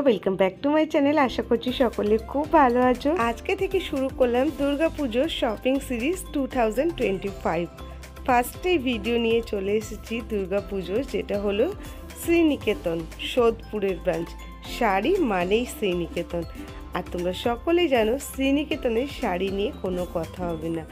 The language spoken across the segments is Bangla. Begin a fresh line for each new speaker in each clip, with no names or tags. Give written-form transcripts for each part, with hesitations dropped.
Welcome back to my channel. आशा करছি সকলে খুব ভালো আছো। আজকে থেকে শুরু করলাম দুর্গাপুজোর শপিং সিরিজ 2025। ফার্স্টে ভিডিও নিয়ে চলে এসেছি দুর্গাপুজোর, যেটা হলো শ্রীনিকেতন সোদপুরের ব্রাঞ্চ। শাড়ি মানেই শ্রীনিকেতন, আর তোমরা সকলেই জানো শ্রীনিকেতনের শাড়ি নিয়ে কোনো কথা হবে না।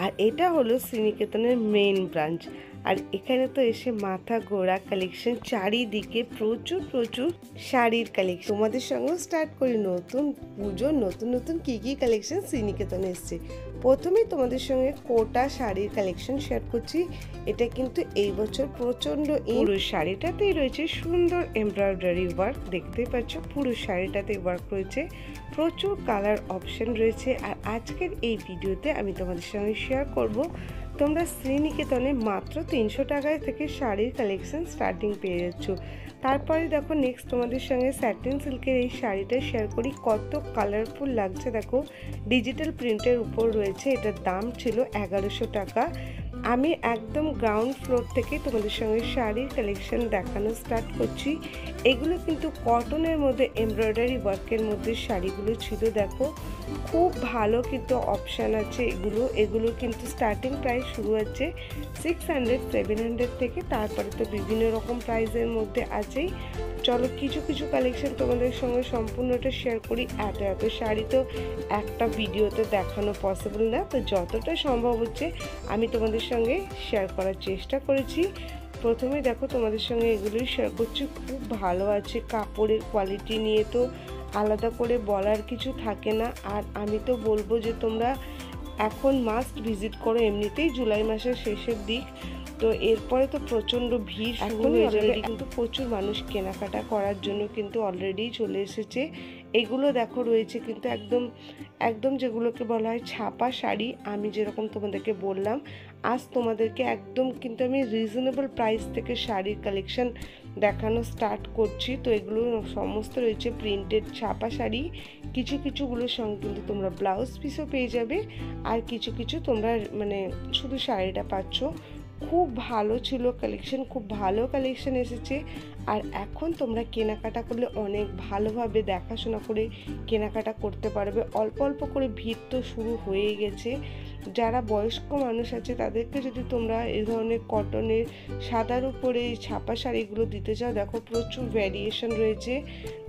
আর এটা হলো শ্রীনিকেতনের মেন ব্রাঞ্চ। আর এখানে তো এসে মাথা ঘোরা কালেকশন, চারিদিকে প্রচুর প্রচুর শাড়ির কালেকশন। তোমাদের সঙ্গেও স্টার্ট করি নতুন পুজোর নতুন নতুন কী কী কালেকশন শ্রীনিকেতনে এসছে। প্রথমেই তোমাদের সঙ্গে কোটা শাড়ির কালেকশন শেয়ার করছি। এটা কিন্তু এই বছর প্রচণ্ড পুরো শাড়িটাতেই রয়েছে সুন্দর এমব্রয়ডারি ওয়ার্ক, দেখতেই পাচ্ছ পুরো শাড়িটাতে ওয়ার্ক রয়েছে, প্রচুর কালার অপশন রয়েছে। আর আজকের এই ভিডিওতে আমি তোমাদের সঙ্গে শেয়ার করব তোমরা শ্রীনিকেতনে মাত্র 300 টাকায় থেকে শাড়ির কালেকশন স্টার্টিং পেয়ে যাচ্ছ। তারপরে দেখো নেক্সট তোমাদের সঙ্গে স্যাটিন সিল্কের এই শাড়িটা শেয়ার করি, কত কালারফুল লাগছে দেখো, ডিজিটাল প্রিন্টের উপর রয়েছে। এটার দাম ছিল 1100 টাকা। আমি একদম গ্রাউন্ড ফ্লোর থেকে তোমাদের সঙ্গে শাড়ির কালেকশন দেখানো স্টার্ট করছি। এগুলো কিন্তু কটনের মধ্যে এমব্রয়ডারি ওয়ার্কের মধ্যে শাড়িগুলো ছিল, দেখো খুব ভালো কিন্তু অপশান আছে। এগুলো কিন্তু স্টার্টিং প্রাইস শুরু হচ্ছে 600-700 থেকে, তারপরে তো বিভিন্ন রকম প্রাইসের মধ্যে আছেই। চলো কিছু কিছু কালেকশন তোমাদের সঙ্গে সম্পূর্ণটা শেয়ার করি। এত শাড়ি তো একটা ভিডিওতে দেখানো পসিবল না, তো যতটা সম্ভব হচ্ছে আমি তোমাদের সঙ্গে শেয়ার করার চেষ্টা করেছি। প্রথমে দেখো তোমাদের সঙ্গে এগুলোই শেয়ার করছি, খুব ভালো আছে। কাপড়ের কোয়ালিটি নিয়ে তো আলাদা করে বলার কিছু থাকে না। আর আমি তো বলবো যে তোমরা এখন মাস্ট ভিজিট করো, এমনিতেই জুলাই মাসের শেষের দিক, তো এরপরে তো প্রচণ্ড ভিড় শুরু হয়ে যাবে। কিন্তু প্রচুর মানুষ কেনাকাটা করার জন্য কিন্তু অলরেডি চলে এসেছে। এগুলো দেখো রয়েছে কিন্তু একদম যেগুলোকে বলা হয় ছাপা শাড়ি। আমি যেরকম তোমাদেরকে বললাম, আজ তোমাদেরকে একদম কিন্তু আমি রিজনেবল প্রাইস থেকে শাড়ির কালেকশন দেখানো স্টার্ট করছি। তো এগুলো সমস্ত রয়েছে প্রিন্টেড ছাপা শাড়ি। কিছুগুলোর সঙ্গে কিন্তু তোমরা ব্লাউজ পিসও পেয়ে যাবে, আর কিছু তোমরা মানে শুধু শাড়িটা পাচ্ছ। খুব ভালো ছিল কালেকশন, খুব ভালো কালেকশন এসেছে। আর এখন তোমরা কেনাকাটা করলে অনেক ভালোভাবে দেখাশোনা করে কেনাকাটা করতে পারবে। অল্প অল্প করে ভিড় তো শুরু হয়ে গেছে। যারা বয়স্ক মানুষ আছে তাদেরকে যদি তোমরা এই ধরনের কটনের সাদার উপরে ছাপা শাড়িগুলো দিতে চাও, দেখো প্রচুর ভ্যারিয়েশন রয়েছে,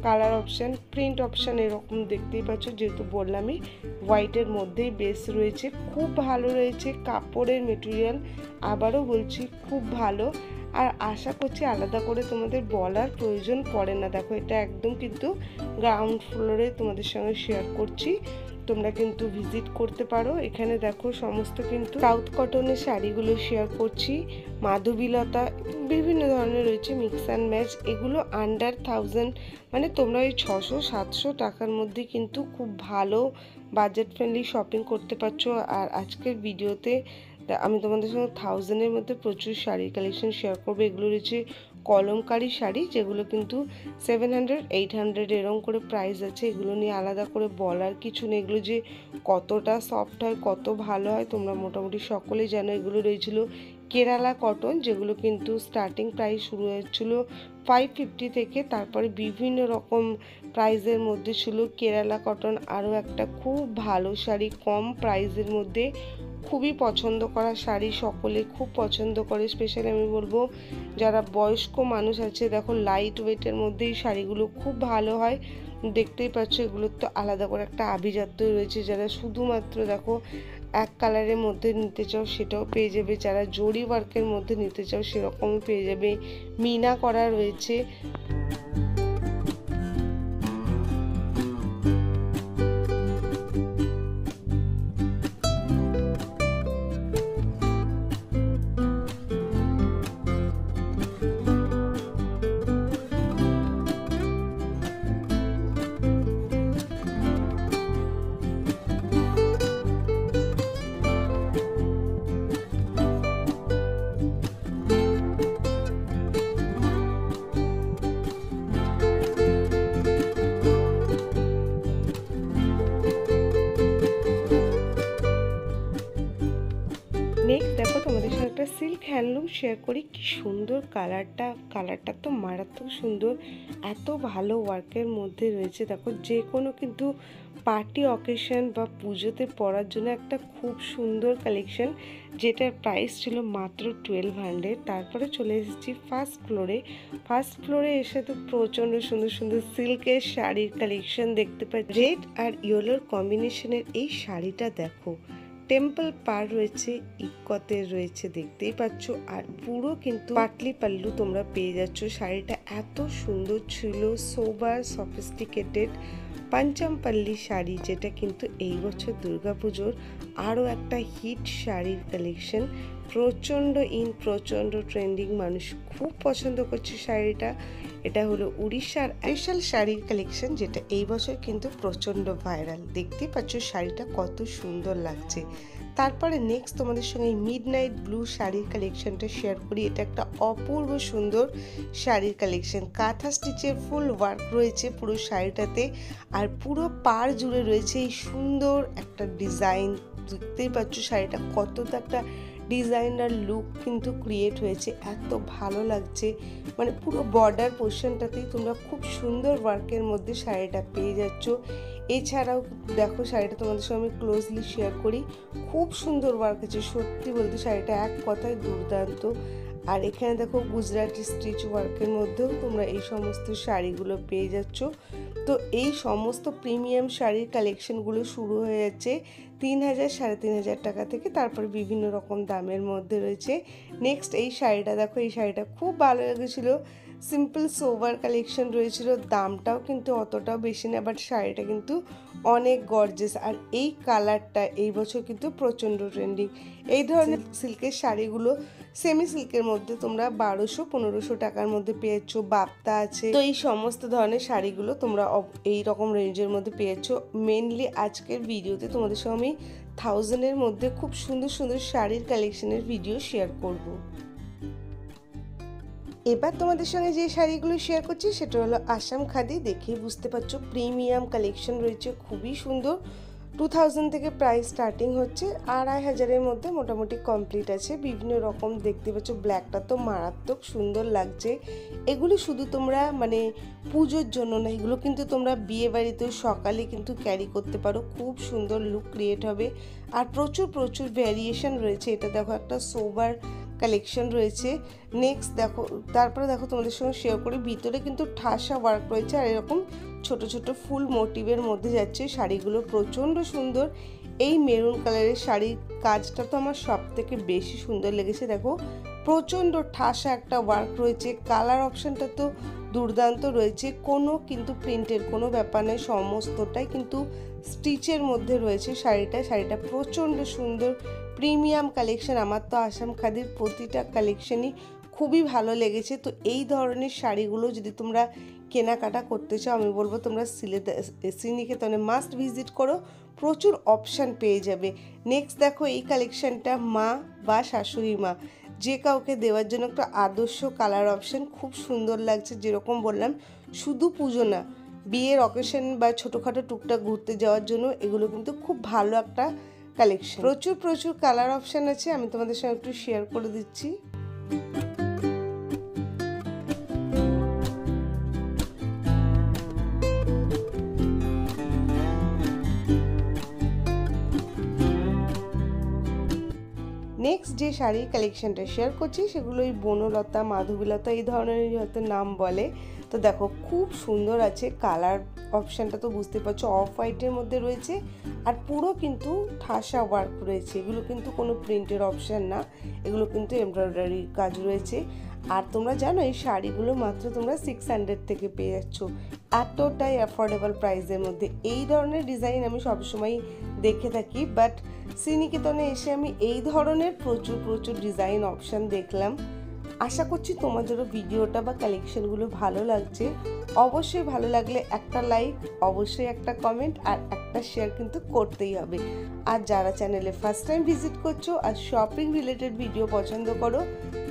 কালার অপশান, প্রিন্ট অপশান এরকম দেখতেই পাচ্ছ। যেহেতু বললামই হোয়াইটের মধ্যেই বেস রয়েছে, খুব ভালো রয়েছে কাপড়ের মেটেরিয়াল, আবারও বলছি খুব ভালো। আর আশা করছি আলাদা করে তোমাদের বলার প্রয়োজন পড়ে না। দেখো এটা একদম কিন্তু গ্রাউন্ড ফ্লোরে তোমাদের সঙ্গে শেয়ার করছি, তোমরা কিন্তু ভিজিট করতে পারো। এখানে দেখো সমস্ত কিন্তু সাউথ কটনের শাড়িগুলো শেয়ার করছি, মাধবীলতা বিভিন্ন ধরনের রয়েছে, মিক্স অ্যান্ড ম্যাচ। এগুলো আন্ডার 1000, মানে তোমরা ওই 600-700 টাকার মধ্যে কিন্তু খুব ভালো বাজেট ফ্রেন্ডলি শপিং করতে পারছো। আর আজকের ভিডিওতে আমি তোমাদের সঙ্গে 1000-এর মধ্যে প্রচুর শাড়ির কালেকশন শেয়ার করবো। এগুলো রয়েছে কলমকারি শাড়ি, যেগুলো কিন্তু 700-800 এরকম করে প্রাইস আছে। এগুলো নিয়ে আলাদা করে বলার কিছু নেই, এগুলো যে কতটা সফট হয়, কত ভালো হয় তোমরা মোটামুটি সকলেই জানো। এগুলো রয়েছিল কেরালা কটন, যেগুলো কিন্তু স্টার্টিং প্রাইস শুরু হয়েছিল 550 থেকে, তারপরে বিভিন্ন রকম প্রাইসের মধ্যে ছিল। কেরালা কটন আরও একটা খুব ভালো শাড়ি, কম প্রাইসের মধ্যে, খুবই পছন্দ করা শাড়ি, সকলে খুব পছন্দ করে। স্পেশালি আমি বলবো যারা বয়স্ক মানুষ আছে, দেখো লাইট ওয়েটের মধ্যে এই শাড়িগুলো খুব ভালো হয়। দেখতেই পাচ্ছ এগুলোর তো আলাদা করে একটা আভিজাত্য রয়েছে। যারা শুধুমাত্র দেখো এক কালারের মধ্যে নিতে চাও সেটাও পেয়ে যাবে, যারা জরি ওয়ার্কের মধ্যে নিতে চাও সেরকমই পেয়ে যাবে, মিনা করা রয়েছে। নেক্সট দেখো তোমাদের সাথে একটা সিল্ক হ্যান্ডলুম শেয়ার করি। কি সুন্দর কালারটা তো মারাত্মক সুন্দর, এত ভালো ওয়ার্কের মধ্যে রয়েছে। দেখো যে কোনো কিন্তু পার্টি অকেশন বা পুজোতে পরার জন্য একটা খুব সুন্দর কালেকশন, যেটার প্রাইস ছিল মাত্র 1200। তারপরে চলে এসেছি ফার্স্ট ফ্লোরে এসে তো প্রচণ্ড সুন্দর সুন্দর সিল্কের শাড়ির কালেকশন দেখতে পাই। রেড আর ইয়েলোর কম্বিনেশনের এই শাড়িটা দেখো, টেম্পল পার রয়েছে, ইক্কতের রয়েছে, দেখতেই পাচ্ছ। আর পুরো কিন্তু পাটলি পাল্লু তোমরা পেয়ে যাচ্ছ। শাড়িটা এত সুন্দর ছিল, সোবার সফিস্টিকেটেড পাঞ্চামপাল্লি শাড়ি, যেটা কিন্তু এই বছর দুর্গাপুজোর আরও একটা হিট শাড়ির কালেকশন। প্রচণ্ড ট্রেন্ডিং, মানুষ খুব পছন্দ করছে শাড়িটা। এটা হলো উড়িষ্যার স্পেশাল শাড়ির কালেকশন, যেটা এই বছর কিন্তু প্রচণ্ড ভাইরাল। দেখতেই পাচ্ছ শাড়িটা কত সুন্দর লাগছে। তারপরে নেক্সট তোমাদের সঙ্গে মিডনাইট ব্লু শাড়ির কালেকশনটা শেয়ার করি। এটা একটা অপূর্ব সুন্দর শাড়ির কালেকশন, কাঁথা স্টিচের ফুল ওয়ার্ক রয়েছে পুরো শাড়িটাতে, আর পুরো পাড় জুড়ে রয়েছে এই সুন্দর একটা ডিজাইন। দেখতেই পাচ্ছ শাড়িটা কতটা একটা ডিজাইনার লুক কিন্তু ক্রিয়েট হয়েছে, এত ভালো লাগছে। মানে পুরো বর্ডার পোর্শনটাতেই তোমরা খুব সুন্দর ওয়ার্কের মধ্যে শাড়িটা পেয়ে যাচ্ছ। এছাড়াও দেখো শাড়িটা তোমাদের সঙ্গে আমি ক্লোজলি শেয়ার করি, খুব সুন্দর ওয়ার্ক আছে, সত্যি বলতে শাড়িটা এক কথায় দুর্দান্ত। আর এখানে দেখো গুজরাটি স্টিচ ওয়ার্কের মধ্যেও তোমরা এই সমস্ত শাড়িগুলো পেয়ে যাচ্ছ। তো এই সমস্ত প্রিমিয়াম শাড়ির কালেকশনগুলো শুরু হয়ে যাচ্ছে 3000 3500 টাকা থেকে, তারপর বিভিন্ন রকম দামের মধ্যে রয়েছে। নেক্সট এই শাড়িটা দেখো, এই শাড়িটা খুব ভালো লেগেছিলো, সিম্পল সোবার কালেকশন রয়েছিল, দামটাও কিন্তু অতটাও বেশি না, বাট শাড়িটা কিন্তু অনেক গর্জিয়াস। আর এই কালারটা এই বছর কিন্তু প্রচণ্ড ট্রেন্ডিং। এই ধরনের সিল্কের শাড়িগুলো সেমি সিল্কের মধ্যে তোমরা 1200-1500 টাকার মধ্যে পেয়েছো, বাপ্তা আছে। তো এই সমস্ত ধরনের শাড়িগুলো তোমরা এই রকম রেঞ্জের মধ্যে পেয়েছো। মেনলি আজকের ভিডিওতে তোমাদের সঙ্গে আমি 1000-এর মধ্যে খুব সুন্দর সুন্দর শাড়ির কালেকশনের ভিডিও শেয়ার করব। এবার তোমাদের সঙ্গে যে শাড়িগুলো শেয়ার করছি সেটা হলো আসাম খাদি। দেখেই বুঝতে পারছো প্রিমিয়াম কালেকশন রয়েছে, খুবই সুন্দর। 2000 থেকে প্রাইস স্টার্টিং হচ্ছে, 2500-এর মধ্যে মোটামুটি কমপ্লিট আছে। বিভিন্ন রকম দেখতে পাচ্ছ, ব্ল্যাকটা তো মারাত্মক সুন্দর লাগছে। এগুলো শুধু তোমরা মানে পুজোর জন্য না, এগুলো কিন্তু তোমরা বিয়ে বাড়িতেও সকালে কিন্তু ক্যারি করতে পারো, খুব সুন্দর লুক ক্রিয়েট হবে। আর প্রচুর ভ্যারিয়েশন রয়েছে। এটা দেখো একটা সোবার কালেকশন রয়েছে। নেক্সট দেখো, তারপরে দেখো তোমাদের সঙ্গে শেয়ার করি, ভিতরে কিন্তু ঠাসা ওয়ার্ক রয়েছে, আর এরকম ছোট ছোট ফুল মোটিভের মধ্যে যাচ্ছে। শাড়িগুলো প্রচণ্ড সুন্দর। এই মেরুন কালারের শাড়ির কাজটা তো আমার সব থেকে বেশি সুন্দর লেগেছে। দেখো প্রচণ্ড ঠাসা একটা ওয়ার্ক রয়েছে, কালার অপশানটা তো দুর্দান্ত রয়েছে, কোনো কিন্তু প্রিন্টের কোনো ব্যাপার নেই, সমস্তটাই কিন্তু স্টিচের মধ্যে রয়েছে। শাড়িটা প্রচণ্ড সুন্দর, প্রিমিয়াম কালেকশন। আমার তো আসাম খাদির প্রতিটা কালেকশনই খুবই ভালো লেগেছে। তো এই ধরনের শাড়িগুলো যদি তোমরা কেনাকাটা করতে চাও, আমি বলবো তোমরা শ্রীনিকেতনে মাস্ট ভিজিট করো, প্রচুর অপশান পেয়ে যাবে। নেক্সট দেখো এই কালেকশনটা মা বা শাশুড়ি মা যে কাউকে দেওয়ার জন্য একটা আদর্শ কালার অপশান, খুব সুন্দর লাগছে। যেরকম বললাম, শুধু পুজো না, বিয়ের অকেশন বা ছোটোখাটো টুকটাক ঘুরতে যাওয়ার জন্য এগুলো কিন্তু খুব ভালো একটা কালেকশন। প্রচুর প্রচুর কালার অপশান আছে, আমি তোমাদের সঙ্গে একটু শেয়ার করে দিচ্ছি। নেক্সট যে শাড়ির কালেকশনটা শেয়ার করছি সেগুলো ওই বনলতা, মাধবীলতা এই ধরনেরই হয়তো নাম বলে। তো দেখো খুব সুন্দর আছে, কালার অপশানটা তো বুঝতে পারছো অফ হোয়াইটের মধ্যে রয়েছে, আর পুরো কিন্তু ঠাসা ওয়ার্ক রয়েছে। এগুলো কিন্তু কোনো প্রিন্টের অপশান না, এগুলো কিন্তু এমব্রয়ডারি কাজ রয়েছে। আর তোমরা জানো এই শাড়িগুলো মাত্র তোমরা 600 থেকে পেয়ে যাচ্ছ, এতটাই অ্যাফোর্ডেবল প্রাইসের মধ্যে। এই ধরনের ডিজাইন আমি সবসময় দেখে থাকি, বাট শ্রীনিকেতনে এসে আমি এই ধরনের প্রচুর প্রচুর ডিজাইন অপশান দেখলাম। আশা করছি তোমাদেরও ভিডিওটা বা কালেকশনগুলো ভালো লাগছে। অবশ্যই ভালো লাগলে একটা লাইক, অবশ্যই একটা কমেন্ট আর একটা শেয়ার কিন্তু করতেই হবে। আর যারা চ্যানেলে ফার্স্ট টাইম ভিজিট করছো আর শপিং রিলেটেড ভিডিও পছন্দ করো,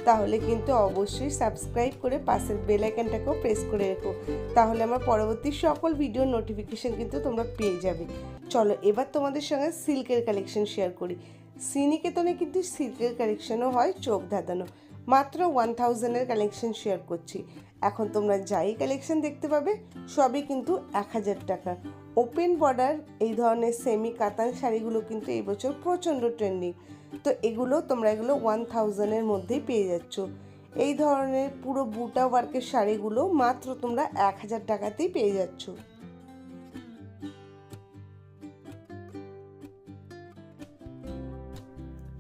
তাহলে কিন্তু অবশ্যই সাবস্ক্রাইব করে পাশের বেল আইকনটাকেও প্রেস করে রেখো, তাহলে আমার পরবর্তী সকল ভিডিওর নোটিফিকেশন কিন্তু তোমরা পেয়ে যাবে। চলো এবার তোমাদের সঙ্গে সিল্কের কালেকশন শেয়ার করি। শ্রীনিকেতনে কিন্তু সিল্কের কালেকশনও হয় চোখ ধাঁধানো। মাত্র 1000-এর কালেকশন শেয়ার করছি। এখন তোমরা যাই কালেকশন দেখতে পাবে সবই কিন্তু 1000 টাকা। ওপেন বর্ডার এই ধরনের সেমি কাতান শাড়িগুলো কিন্তু এই বছর প্রচণ্ড ট্রেন্ডিং। তো এগুলো তোমরা এগুলো 1000-এর মধ্যেই পেয়ে যাচ্ছ। এই ধরনের পুরো বুটা ওয়ার্কের শাড়িগুলো মাত্র তোমরা 1000 টাকাতেই পেয়ে যাচ্ছ।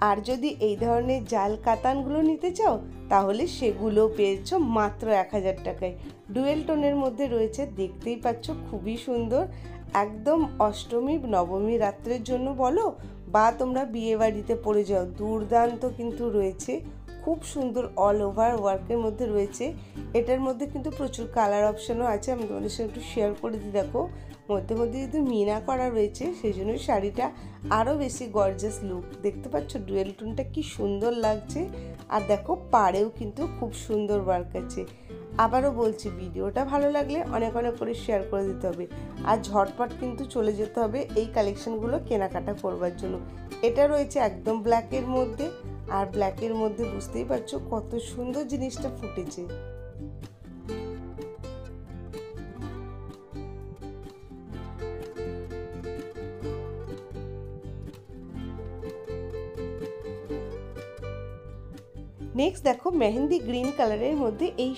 আর যদি এই ধরনের জাল কাতানগুলো নিতে চাও তাহলে সেগুলো পেয়েছো মাত্র 1000 টাকায়। ডুয়েল টোনের মধ্যে রয়েছে, দেখতেই পাচ্ছ খুবই সুন্দর। একদম অষ্টমী নবমী রাত্রের জন্য বলো বা তোমরা বিয়ে বাড়িতে পরে যাও, দুর্দান্ত কিন্তু রয়েছে। খুব সুন্দর অল ওভার ওয়ার্কের মধ্যে রয়েছে। এটার মধ্যে কিন্তু প্রচুর কালার অপশানও আছে, আমি তোমাদের সাথে একটু শেয়ার করে দিই। দেখো মধ্যে মধ্যে যেহেতু মিনা করা রয়েছে সেই জন্য শাড়িটা আরও বেশি গর্জাস লুক। দেখতে পাচ্ছ ডুয়েল টোনটা কি সুন্দর লাগছে। আর দেখো পাড়েও কিন্তু খুব সুন্দর ওয়ার্ক আছে। আবারও বলছি ভিডিওটা ভালো লাগলে অনেক অনেক করে শেয়ার করে দিতে হবে, আর ঝটপট কিন্তু চলে যেতে হবে এই কালেকশনগুলো কেনাকাটা করবার জন্য। এটা রয়েছে একদম ব্ল্যাকের মধ্যে, আর ব্ল্যাকের মধ্যে বুঝতেই পারছো কত সুন্দর জিনিসটা ফুটেছে। নেক্সট দেখো মেহেন্দি গ্রিন কালারের মধ্যে এই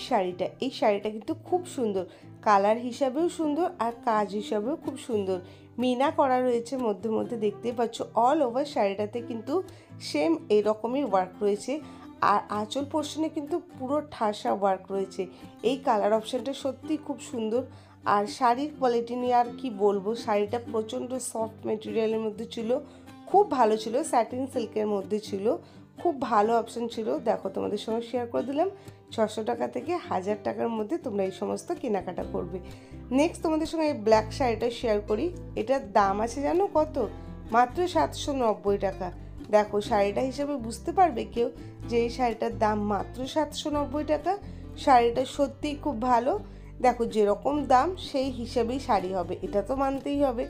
শাড়িটা কিন্তু খুব সুন্দর, কালার হিসাবেও সুন্দর আর কাজ হিসাবেও খুব সুন্দর। মিনা করা রয়েছে মধ্যে মধ্যে, দেখতেই পাচ্ছ অল ওভার শাড়িটাতে কিন্তু সেম এরকমই ওয়ার্ক রয়েছে। আর আঁচল পোর্শনে কিন্তু পুরো ঠাসা ওয়ার্ক রয়েছে। এই কালার অপশানটা সত্যি খুব সুন্দর। আর শাড়ির কোয়ালিটি নিয়ে আর কি বলবো, শাড়িটা প্রচণ্ড সফট মেটেরিয়ালের মধ্যে ছিল, খুব ভালো ছিল, স্যাটিন সিল্কের মধ্যে ছিল, খুব ভালো অপশান ছিল। দেখো তোমাদের সঙ্গে শেয়ার করে দিলাম 600 টাকা থেকে 1000 টাকার মধ্যে তোমরা এই সমস্ত কেনাকাটা করবে। নেক্সট তোমাদের সঙ্গে এই ব্ল্যাক শাড়িটা শেয়ার করি। এটার দাম আছে জানো কত? মাত্র 790 টাকা। দেখো শাড়িটা হিসেবে বুঝতে পারবে কেউ যে এই শাড়িটার দাম মাত্র 790 টাকা। শাড়িটা সত্যিই খুব ভালো। দেখো যেরকম দাম সেই হিসাবেই শাড়ি হবে, এটা তো মানতেই হবে।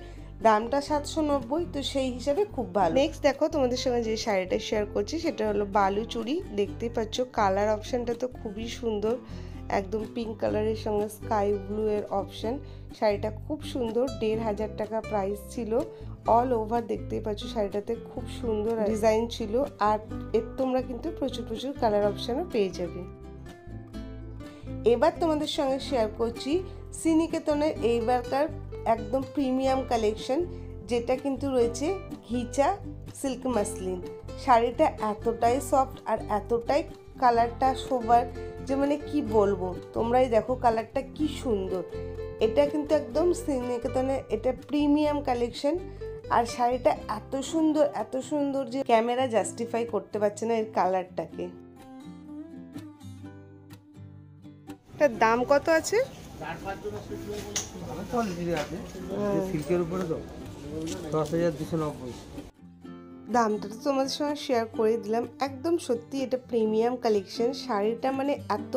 দামটা 790, তো সেই হিসাবে খুব ভালো। নেক্সট দেখো তোমাদের সঙ্গে যে শাড়িটা শেয়ার করছি সেটা হলো বালু চুড়ি। দেখতেই পাচ্ছ কালার অপশানটা তো খুবই সুন্দর, একদম পিঙ্ক কালারের সঙ্গে স্কাই ব্লু এর অপশান। শাড়িটা খুব সুন্দর, 1500 টাকা প্রাইস ছিল। অল ওভার দেখতেই পাচ্ছ শাড়িটাতে খুব সুন্দর ডিজাইন ছিল, আর এর তোমরা কিন্তু প্রচুর প্রচুর কালার অপশানও পেয়ে যাবে। এবার তোমাদের সঙ্গে শেয়ার করছি শ্রীনিকেতনের এইবারকার একদম প্রিমিয়াম কালেকশন, যেটা কিন্তু রয়েছে ঘিচা সিল্ক মাসলিন। শাড়িটা এতটাই সফট আর এতটাই কালারটা সোবার যে মানে কি বলবো, তোমরাই দেখো কালারটা কি সুন্দর। এটা কিন্তু একদম শ্রীনিকেতনের এটা প্রিমিয়াম কালেকশন। আর শাড়িটা এত সুন্দর যে ক্যামেরা জাস্টিফাই করতে পারছে না এর কালারটাকে। এটার দাম কত আছে? দামটা তো তোমাদের সঙ্গে শেয়ার করে দিলাম। একদম সত্যি এটা প্রিমিয়াম কালেকশন। শাড়িটা মানে এত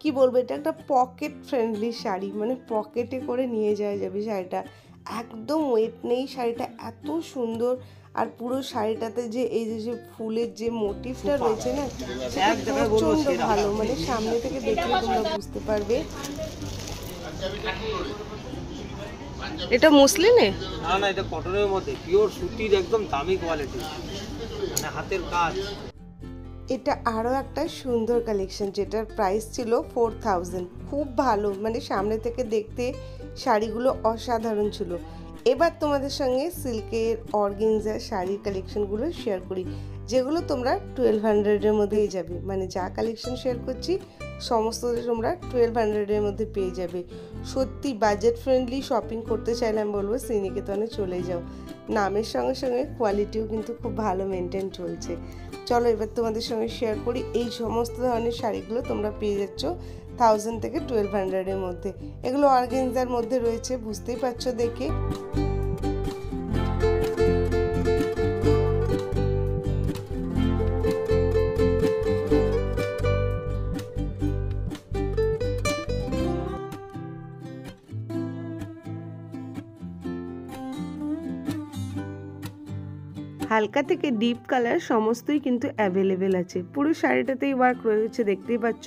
কি বলবো, এটা একটা পকেট ফ্রেন্ডলি শাড়ি, মানে পকেটে করে নিয়ে যাওয়া যাবে শাড়িটা। একদম ওয়েট নেই, শাড়িটা এত সুন্দর। আর পুরো শাড়িটাতে যে এই যে ফুলের যে মোটিভটা রয়েছে না, সেটা প্রচণ্ড ভালো, মানে সামনে থেকে দেখলে তোমরা বুঝতে পারবে। এটা মসলিনে
না না, এটা কটনের মধ্যে পিওর সুতির, একদম দামি কোয়ালিটি, মানে হাতের কাজ।
এটা আরও একটা সুন্দর কালেকশন, যেটার প্রাইস ছিল 4000। খুব ভালো, মানে সামনে থেকে দেখতে শাড়িগুলো অসাধারণ ছিল। এবার তোমাদের সঙ্গে সিল্কের অর্গানজা শাড়ির কালেকশনগুলো শেয়ার করি, যেগুলো তোমরা 1200-এর মধ্যেই যাবে। মানে যা কালেকশন শেয়ার করছি সমস্ত তোমরা 1200-এর মধ্যে পেয়ে যাবে। সত্যি বাজেট ফ্রেন্ডলি শপিং করতে চাইলে আমি বলবো শ্রীনিকেতনে চলে যাও। নামের সঙ্গে সঙ্গে কোয়ালিটিও কিন্তু খুব ভালো মেনটেন চলছে। চলো এবার তোমাদের সঙ্গে শেয়ার করি, এই সমস্ত ধরনের শাড়িগুলো তোমরা পেয়ে যাচ্ছ 1000 থেকে 1200-এর মধ্যে। এগুলো অর্গানজার মধ্যে রয়েছে, বুঝতেই পারছো দেখে। হালকা থেকে ডিপ কালার সমস্তই কিন্তু অ্যাভেলেবেল আছে। পুরো শাড়িটাতেই ওয়ার্ক রয়েছে, দেখতেই পাচ্ছ।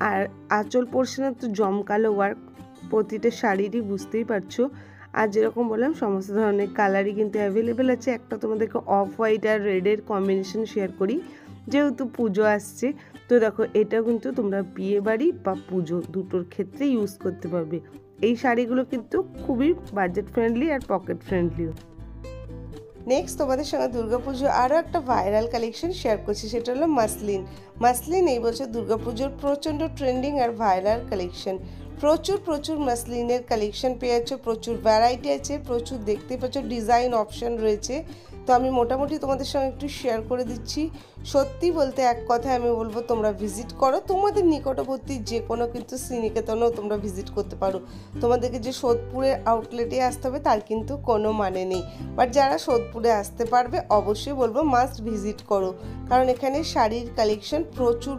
আর আঁচল পোর্শনে তো জমকালো ওয়ার্ক প্রতিটা শাড়িরই, বুঝতেই পারছো। আর যেরকম বললাম সমস্ত ধরনের কালারই কিন্তু অ্যাভেলেবেল আছে। একটা তোমাদেরকে অফ হোয়াইট আর রেডের কম্বিনেশন শেয়ার করি, যেহেতু পুজো আসছে। তো দেখো, এটা কিন্তু তোমরা বিয়ে বাড়ি বা পুজো দুটোর ক্ষেত্রে ইউজ করতে পারবে। এই শাড়িগুলো কিন্তু খুবই বাজেট ফ্রেন্ডলি আর পকেট ফ্রেন্ডলিও। নেক্সট তোমাদের সঙ্গে দুর্গাপুজো আরও একটা ভাইরাল কালেকশন শেয়ার করছি, সেটা হলো মাসলিন। মাসলিন এই বছর দুর্গাপুজোর প্রচণ্ড ট্রেন্ডিং আর ভাইরাল কালেকশন। প্রচুর মাসলিনের কালেকশন পেয়ে যাচ্ছ, প্রচুর ভ্যারাইটি আছে, প্রচুর দেখতে পাচ্ছ ডিজাইন অপশান রয়েছে। তো আমি মোটামুটি তোমাদের সঙ্গে একটু শেয়ার করে দিচ্ছি। সত্যি বলতে এক কথায় আমি বলবো তোমরা ভিজিট করো, তোমাদের নিকটবর্তী যে কোনো কিন্তু শ্রীনিকেতনেও তোমরা ভিজিট করতে পারো। তোমাদেরকে যে সোদপুরের আউটলেটে আসতে হবে তার কিন্তু কোনো মানে নেই, বাট যারা সোদপুরে আসতে পারবে অবশ্যই বলবো মাস্ট ভিজিট করো, কারণ এখানে শাড়ির কালেকশন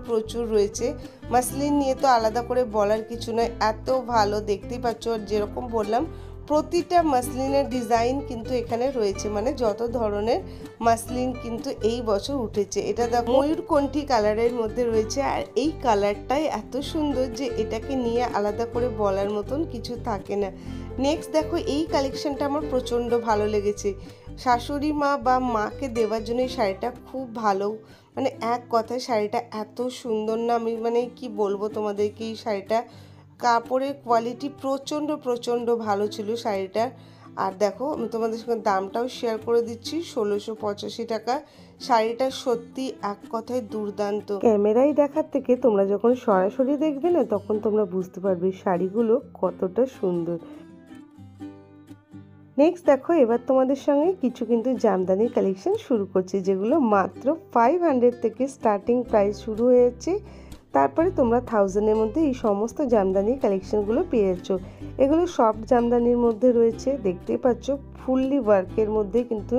প্রচুর রয়েছে। মাসলিন নিয়ে তো আলাদা করে বলার কিছু নয়, এত ভালো, দেখতেই পাচ্ছ। আর যেরকম বললাম প্রতিটা মাসলিনের ডিজাইন কিন্তু এখানে রয়েছে, মানে যত ধরনের মাসলিন কিন্তু এই বছর উঠেছে। এটা দেখো ময়ূরকণ্ঠী কালারের মধ্যে রয়েছে, আর এই কালারটাই এত সুন্দর যে এটাকে নিয়ে আলাদা করে বলার মতন কিছু থাকে না। নেক্সট দেখো, এই কালেকশনটা আমার প্রচণ্ড ভালো লেগেছে। শাশুড়ি মা বা মাকে দেওয়ার জন্য এই শাড়িটা খুব ভালো, মানে এক কথায় শাড়িটা এত সুন্দর না, আমি মানে কি বলবো তোমাদেরকে। এই শাড়িটা কাপড়ের কোয়ালিটি প্রচণ্ড ভালো ছিল শাড়িটার। আর দেখো আমি তোমাদের সঙ্গে দামটাও শেয়ার করে দিচ্ছি, 1685 টাকা। শাড়িটা সত্যি এক কথায় দুর্দান্ত। ক্যামেরায় দেখার থেকে তোমরা যখন সরাসরি দেখবে না, তখন তোমরা বুঝতে পারবে শাড়িগুলো কতটা সুন্দর। নেক্সট দেখো, এবার তোমাদের সঙ্গে কিছু কিন্তু জামদানির কালেকশন শুরু করছি, যেগুলো মাত্র 500 থেকে স্টার্টিং প্রাইস শুরু হয়েছে। তারপরে তোমরা 1000-এর মধ্যে এই সমস্ত জামদানির কালেকশনগুলো পেয়ে যাচ্ছ। এগুলো সফট জামদানির মধ্যে রয়েছে, দেখতেই পাচ্ছ। ফুললি ওয়ার্কের মধ্যে কিন্তু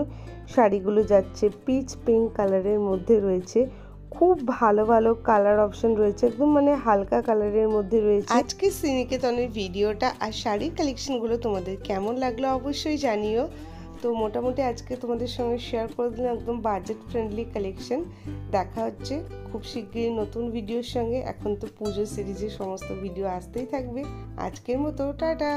শাড়িগুলো যাচ্ছে, পিচ পিঙ্ক কালারের মধ্যে রয়েছে। খুব ভালো কালার অপশন রয়েছে, একদম মানে হালকা কালারের মধ্যে রয়েছে। আজকে শ্রীনিকেতনের ভিডিওটা আর শাড়ির কালেকশনগুলো তোমাদের কেমন লাগলো অবশ্যই জানিও। তো মোটামুটি আজকে তোমাদের সঙ্গে শেয়ার করে দিলাম একদম বাজেট ফ্রেন্ডলি কালেকশন। দেখা হচ্ছে খুব শীঘ্রই নতুন ভিডিওর সঙ্গে। এখন তো পুজো সিরিজের সমস্ত ভিডিও আসতেই থাকবে। আজকের মতো টাটা।